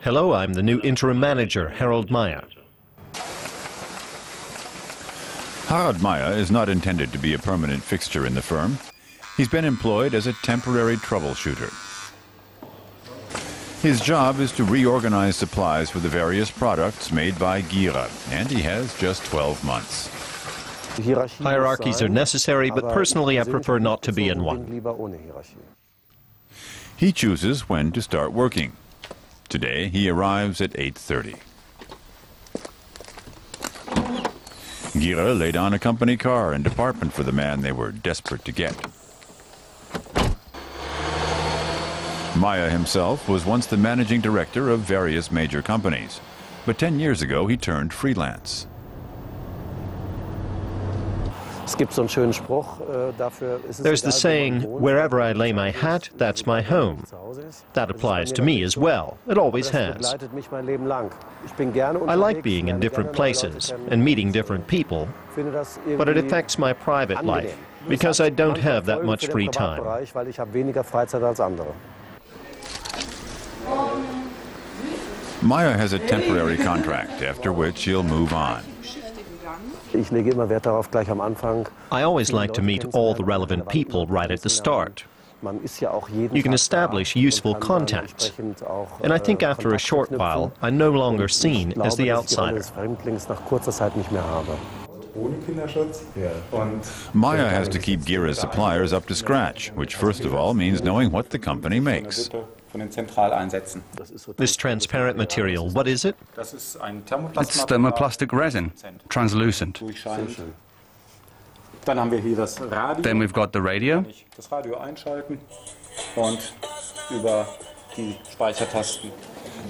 Hello, I'm the new interim manager, Harald Meyer. Harald Meyer is not intended to be a permanent fixture in the firm. He's been employed as a temporary troubleshooter. His job is to reorganize supplies for the various products made by Gira, and he has just 12 months. Hierarchies are necessary, but personally I prefer not to be in one. He chooses when to start working. Today he arrives at 8:30. Gira laid on a company car and apartment for the man they were desperate to get. Meyer himself was once the managing director of various major companies, but 10 years ago he turned freelance. There's the saying, wherever I lay my hat, that's my home. That applies to me as well. It always has. I like being in different places and meeting different people, but it affects my private life because I don't have that much free time. Meyer has a temporary contract, after which he'll move on. I always like to meet all the relevant people right at the start. You can establish useful contacts, and I think after a short while I'm no longer seen as the outsider. Meyer has to keep Gira's suppliers up to scratch, which first of all means knowing what the company makes. This transparent material, what is it? It's thermoplastic resin, translucent. Then we've got the radio.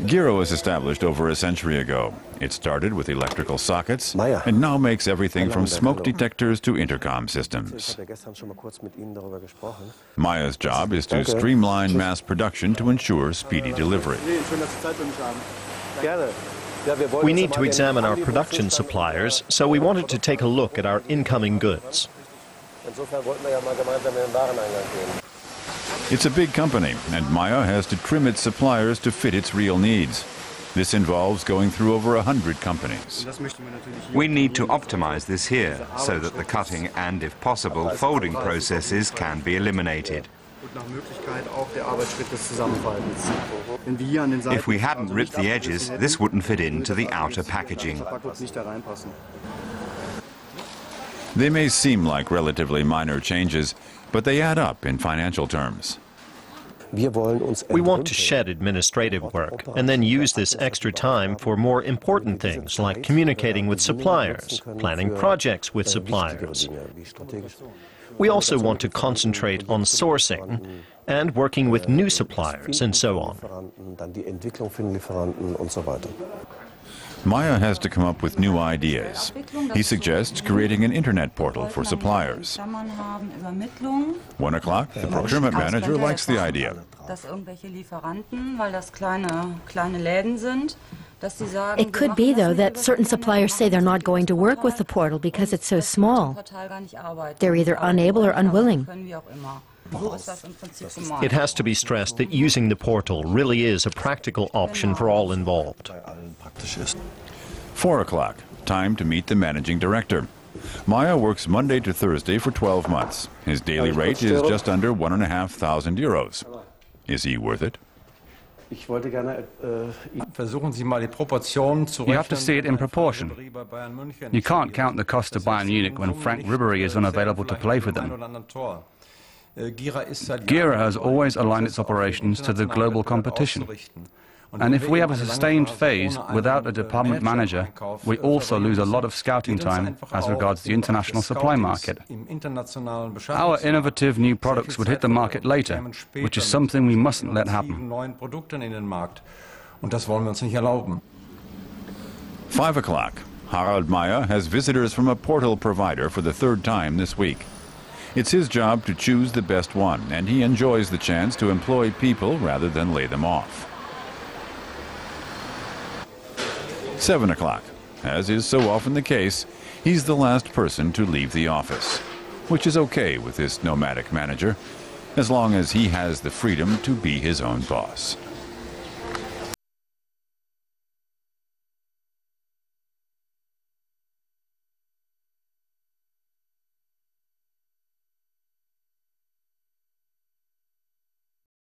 Gira was established over a century ago. It started with electrical sockets and now makes everything from smoke detectors to intercom systems. Meyer's job is to streamline mass production to ensure speedy delivery. We need to examine our production suppliers, so we wanted to take a look at our incoming goods. It's a big company, and Meyer has to trim its suppliers to fit its real needs. This involves going through over 100 companies. We need to optimize this here, so that the cutting and, if possible, folding processes can be eliminated. If we hadn't ripped the edges, this wouldn't fit into the outer packaging. They may seem like relatively minor changes, but they add up in financial terms. We want to shed administrative work and then use this extra time for more important things like communicating with suppliers, planning projects with suppliers. We also want to concentrate on sourcing and working with new suppliers and so on. Meyer has to come up with new ideas. He suggests creating an internet portal for suppliers. 1 o'clock, the procurement manager likes the idea. It could be, though, that certain suppliers say they're not going to work with the portal because it's so small. They're either unable or unwilling. It has to be stressed that using the portal really is a practical option for all involved. 4 o'clock, time to meet the managing director. Meyer works Monday to Thursday for 12 months. His daily rate is just under 1,500 euros. Is he worth it? You have to see it in proportion. You can't count the cost of Bayern Munich when Frank Ribery is unavailable to play for them. Gira has always aligned its operations to the global competition. And if we have a sustained phase without a department manager, we also lose a lot of scouting time as regards the international supply market. Our innovative new products would hit the market later, which is something we mustn't let happen. 5 o'clock, Harald Meyer has visitors from a portal provider for the 3rd time this week. It's his job to choose the best one, and he enjoys the chance to employ people rather than lay them off. 7 o'clock. As is so often the case, he's the last person to leave the office. which is okay with this nomadic manager, as long as he has the freedom to be his own boss.